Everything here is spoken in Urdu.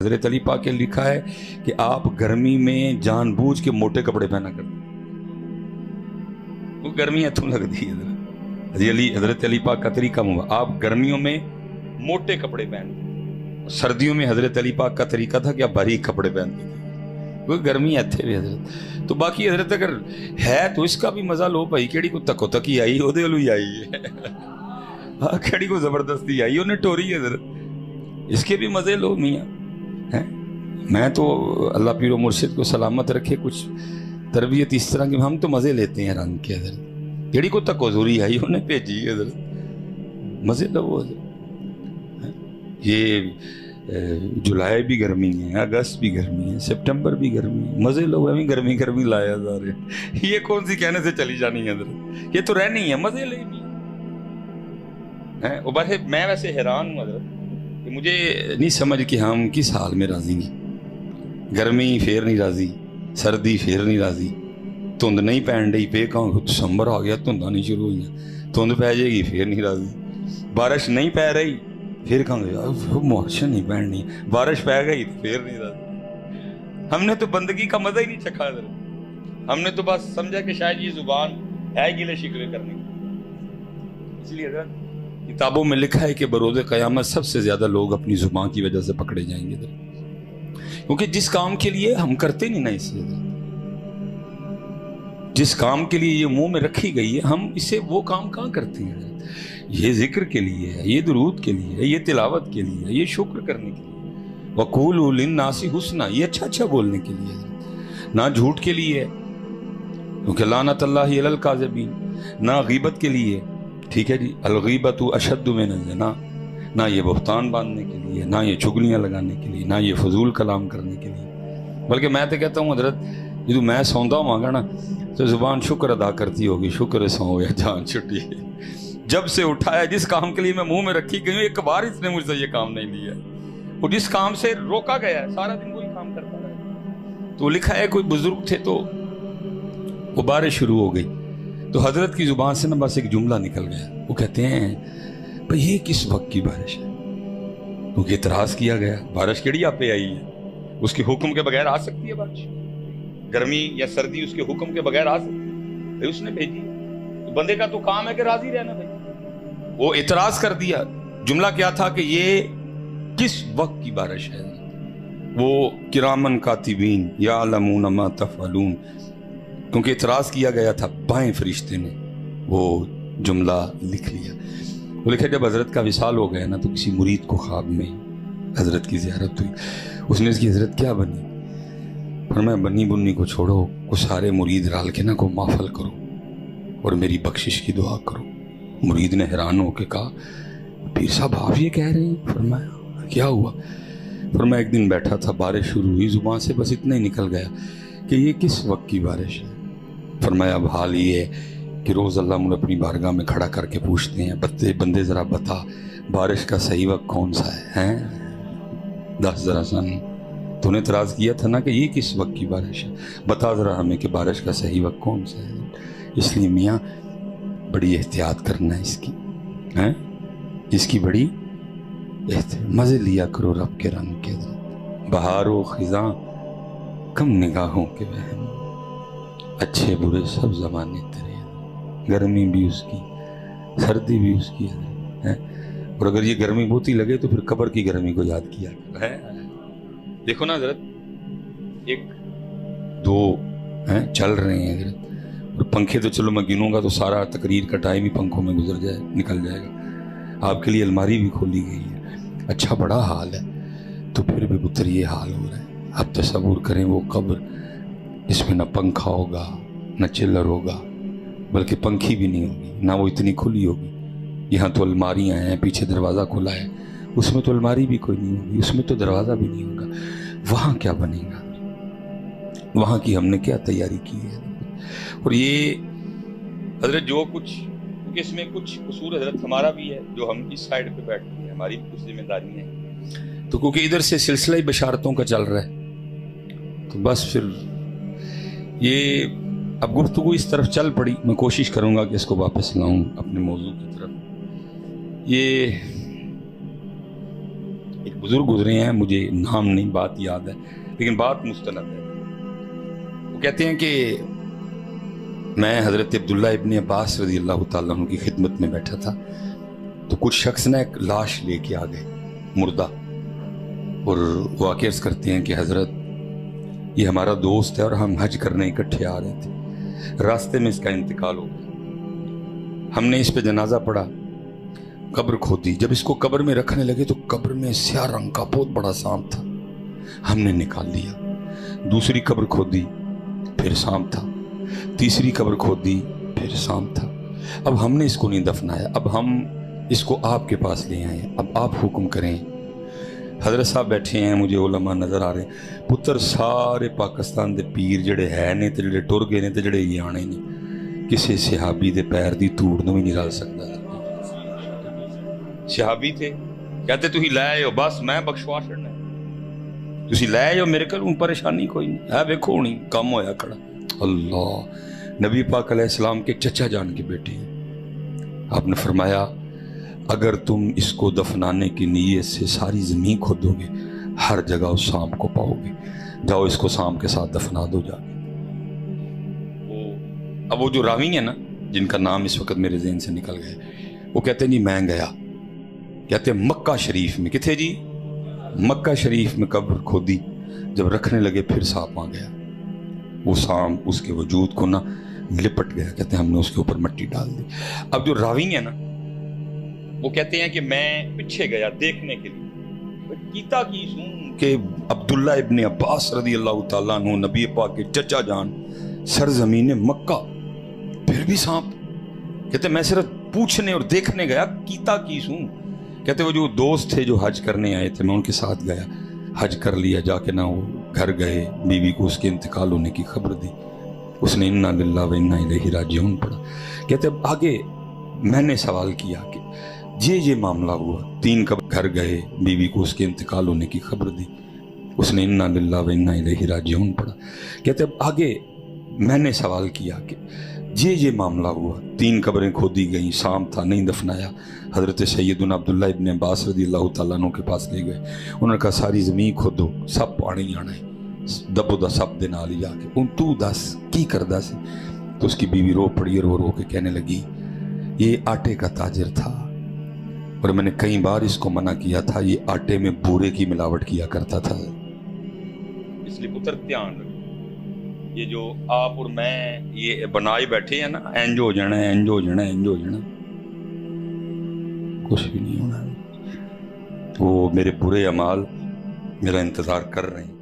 حضرت علی پاک کے لکھا ہے کہ آپ گرمی میں جان بوجھ کے موٹے کپڑے پہنا کرتے، وہ گرمی اتوں لگتی ہے۔ حضرت علی پاک کا طریقہ آپ گرمیوں میں موٹے کپڑے پہنتے، سردیوں میں حضرت علی پاک کا طریقہ تھا کہ آپ باریک کپڑے پہنتے تھے، وہ گرمی اتنے بھی حضرت۔ تو باقی حضرت اگر ہے تو اس کا بھی مزہ لو بھائی، کیڑی کو تکو تکی آئی وہ دے لوئی آئی ہے، ہاں کیڑی کو زبردستی آئی انہیں ٹوری حضرت، اس کے بھی مزے لو میاں۔ میں تو اللہ پیر و مرشد کو سلامت رکھے، کچھ تربیت اس طرح کی ہم تو مزے لیتے ہیں رنگ کے حضرت، کیڑی کو تک حضوری آئی انہیں بھیجی حضرت، مزے لو حضرت۔ یہ جولائی بھی گرمی ہے، اگست بھی گرمی ہے، سپٹمبر بھی گرمی ہے، مزے لو، ہمیں گرمی گرمی لایا جا رہے، یہ کون سی کہنے سے چلی جانی ہے حضرت، یہ تو رہنی ہے، مزے لے بھی ہے۔ میں ویسے حیران ہوں حضرت کہ مجھے نہیں سمجھ کہ ہم کس حال میں راضی ہیں، گرمی پھر نہیں راضی، سردی پھر نہیں راضی، دھند نہیں پہن رہی پہ کہاں دسمبر آ گیا دھنداں نہیں شروع ہوئی ہیں، دھند پہ جائے گی پھر نہیں راضی، بارش نہیں پہ رہی پھر کہاں گیا مارش نہیں پہننی، بارش پہ گئی تو پھر نہیں راضی۔ ہم نے تو بندگی کا مزہ ہی نہیں چکھا حضرت، ہم نے تو بس سمجھا کہ شاید یہ زبان ہے گلے شکوے کرنے کی۔ اس لیے حضرت کتابوں میں لکھا ہے کہ بروز قیامت سب سے زیادہ لوگ اپنی زبان کی وجہ سے پکڑے جائیں گے، کیونکہ جس کام کے لیے ہم کرتے نہیں نا، اس لیے جس کام کے لیے یہ منہ میں رکھی گئی ہے ہم اسے وہ کام کہاں کرتے ہیں۔ یہ ذکر کے لیے ہے، یہ درود کے لیے ہے، یہ تلاوت کے لیے ہے، یہ شکر کرنے کے لیے، وَقُولُوا لِلنَّاسِ حُسْنًا، یہ اچھا اچھا بولنے کے لیے ہے، نہ جھوٹ کے لیے ہے کیونکہ لعنت اللہ علی الکاذبین، نہ غیبت کے لیے، ٹھیک ہے جی، الغیبۃ اشد من الزنا، نہ یہ بہتان باندھنے کے لیے، نہ یہ چگلیاں لگانے کے لیے، نہ یہ فضول کلام کرنے کے لیے، بلکہ میں تو کہتا ہوں حضرت جدو میں سوندا ہوں گا نا تو زبان شکر ادا کرتی ہوگی، شکر سو گیا جان چھٹی، جب سے اٹھایا جس کام کے لیے میں منہ میں رکھی گئی ہوں ایک بار اس نے مجھ سے یہ کام نہیں لیا، وہ جس کام سے روکا گیا ہے سارا دن وہی کام کرتا رہا۔ تو لکھا ہے کوئی بزرگ تھے تو وہ بارش شروع ہو گئی تو حضرت کی زبان سے نا بس ایک جملہ نکل گیا، وہ کہتے ہیں بھئی یہ کس وقت کی بارش ہے، کیونکہ اعتراض کیا گیا بارش کیڑی آپ پہ آئی ہے، اس کے حکم کے بغیر آ سکتی ہے بارش، گرمی یا سردی اس کے حکم کے بغیر آ سکتی ہے، اس نے بھیجی، تو بندے کا تو کام ہے کہ راضی رہنا بھائی، وہ اعتراض کر دیا۔ جملہ کیا تھا کہ یہ کس وقت کی بارش ہے، وہ کرامن کاتبین یعلمون ما تفعلون، کیونکہ اعتراض کیا گیا تھا، بائیں فرشتے نے وہ جملہ لکھ لیا۔ وہ لکھا جب حضرت کا وصال ہو گیا نا تو کسی مرید کو خواب میں حضرت کی زیارت ہوئی، اس نے اس کی حضرت کیا بنی، فرمایا بنی بنی کو چھوڑو، کو سارے مرید رال کے نا کو محفل کرو اور میری بخشش کی دعا کرو۔ مرید نے حیران ہو کے کہا پیر صاحب آپ یہ کہہ رہے ہیں؟ فرمایا کیا ہوا؟ فرمایا ایک دن بیٹھا تھا، بارش شروع ہوئی، زبان سے بس اتنا ہی نکل گیا کہ یہ کس وقت کی بارش ہے۔ فرمایا اب حال یہ ہے کہ روز اللہ مجھے اپنی بارگاہ میں کھڑا کر کے پوچھتے ہیں بندے ذرا بتا بارش کا صحیح وقت کون سا ہے، دس ذرا سن، تو نے اعتراض کیا تھا نا کہ یہ کس وقت کی بارش ہے، بتا ذرا ہمیں کہ بارش کا صحیح وقت کون سا ہے۔ اس لیے میاں بڑی احتیاط کرنا ہے اس کی بڑی مزے لیا کرو رب کے رنگ کے، بہار و خزاں کم نگاہوں کے وہم، اچھے برے سب زمانے تیرے، گرمی بھی اس کی سردی بھی اس کی ہے، اور اگر یہ گرمی بہت ہی لگے تو پھر قبر کی گرمی کو یاد کیا ہے۔ دیکھو نا حضرت ایک دو چل رہے ہیں حضرت، اور پنکھے تو چلو میں گنوں گا تو سارا تقریر کا ٹائم ہی پنکھوں میں نکل جائے گا، آپ کے لیے الماری بھی کھولی گئی ہے، اچھا بڑا حال ہے، تو پھر بھی پتر یہ حال ہو رہا ہے۔ اب تصور کریں وہ قبر جس میں نہ پنکھا ہوگا نہ چلر ہوگا، بلکہ پنکھی بھی نہیں ہوگی، نہ وہ اتنی کھلی ہوگی، یہاں تو الماریاں ہیں، پیچھے دروازہ کھلا ہے، اس میں تو الماری بھی کوئی نہیں ہوگی، اس میں تو دروازہ بھی نہیں ہوگا، وہاں کیا بنے گا، وہاں کی ہم نے کیا تیاری کی ہے۔ اور یہ حضرت جو کچھ، کیونکہ اس میں کچھ قصور حضرت ہمارا بھی ہے جو ہم اس سائڈ پہ بیٹھتے ہیں، ہماری بھی کچھ ذمہ داری ہیں، تو کیونکہ ادھر سے سلسلہ بشارتوں کا چل رہا ہے تو بس پھر یہ اب گفتگو اس طرف چل پڑی، میں کوشش کروں گا کہ اس کو واپس لاؤں اپنے موضوع کی طرف۔ یہ ایک بزرگ گزرے ہیں، مجھے نام نہیں، بات یاد ہے لیکن بات مستند ہے. وہ کہتے ہیں کہ میں حضرت عبداللہ ابن عباس رضی اللہ تعالیٰ عنہ کی خدمت میں بیٹھا تھا، تو کچھ شخص نے ایک لاش لے کے آ گئے، مردہ، اور وہ عرض کرتے ہیں کہ حضرت یہ ہمارا دوست ہے اور ہم حج کرنے اکٹھے آ رہے تھے، راستے میں اس کا انتقال ہو گیا، ہم نے اس پہ جنازہ پڑھا، قبر کھودی، جب اس کو قبر میں رکھنے لگے تو قبر میں سیاہ رنگ کا بہت بڑا سانپ تھا، ہم نے نکال لیا، دوسری قبر کھودی پھر سانپ تھا، تیسری قبر کھودی پھر سانپ تھا، اب ہم نے اس کو نہیں دفنایا، اب ہم اس کو آپ کے پاس لے آئے، اب آپ حکم کریں. حضرت صاحب بیٹھے ہیں، مجھے علماء نظر آ رہے ہیں، پتر سارے پاکستان دے پیر جڑے ہے نے تے جڑے ٹر گئے نے تے جڑے یہ آنے نے، کسی صحابی دے پیر دی توڑ نو بھی نہیں رل سکتا. صحابی تھے، کہتے تھی لے آئے بس میں بخشوا چھڑنا، تسی لے آئے میرے کول، پریشانی کوئی نہیں ہے، ویکھو ہونی کام ہویا کھڑا. اللہ نبی پاک علیہ السلام کے چچا جان کے بیٹے ہیں، آپ نے فرمایا اگر تم اس کو دفنانے کی نیت سے ساری زمین کھودو گے ہر جگہ اس سانپ کو پاؤ گے، جاؤ اس کو سانپ کے ساتھ دفنا دو جا کے. اب وہ جو راوی ہیں نا جن کا نام اس وقت میرے ذہن سے نکل گئے، وہ کہتے ہیں جی میں گیا، کہتے ہیں مکہ شریف میں، کتنے جی مکہ شریف میں قبر کھودی، جب رکھنے لگے پھر سانپ آ گیا، وہ سانپ اس کے وجود کو نا لپٹ گیا، کہتے ہیں ہم نے اس کے اوپر مٹی ڈال دی. اب جو راوی ہیں نا وہ کہتے ہیں کہ میں پیچھے گیا دیکھنے کے لیے، کیتا کی سوں کہ عبداللہ ابن عباس رضی اللہ تعالیٰ عنہ نبی پاک کے چچا جان سرزمین مکہ، پھر بھی سانپ. کہتے ہیں میں صرف پوچھنے اور دیکھنے گیا، کیتا کی سوں. کہتے وہ جو دوست تھے جو حج کرنے آئے تھے میں ان کے ساتھ گیا، حج کر لیا، جا کے نہ وہ گھر گئے، بیوی کو اس کے انتقال ہونے کی خبر دی، اس نے انا للہ و انا الیہ راجعون پڑھا. کہتے اب آگے میں نے سوال کیا کہ یہ معاملہ ہوا، 3 کب گھر گئے، بیوی کو اس کے انتقال ہونے کی خبر دی، اس نے انا للہ و انا الیہ راجعون پڑھا. کہتے اب آگے میں نے سوال کیا کہ یہ معاملہ ہوا، 3 قبریں کھودی گئیں، سانپ تھا نہیں دفنایا، حضرت سیدنا عبداللہ ابن عباس رضی اللہ تعالیٰ عنہ کے پاس لے گئے، انہوں نے کہا ساری زمین کھودو، سب پانی آنا ہے، دبو دا سب دے نال ہی جا کے ان تو دس کی کردا سی. تو اس کی بیوی رو پڑی اور رو کے کہنے لگی یہ آٹے کا تاجر تھا اور میں نے کئی بار اس کو منع کیا تھا، یہ آٹے میں بورے کی ملاوٹ کیا کرتا تھا. اس لیے پتر دھیان رکھو، یہ جو آپ اور میں یہ بنائے بیٹھے ہیں نا، اینج ہو جانا ہے، اینج ہو جانا ہے، اینج ہو جانا، کچھ بھی نہیں ہونا. وہ میرے برے اعمال میرا انتظار کر رہے ہیں.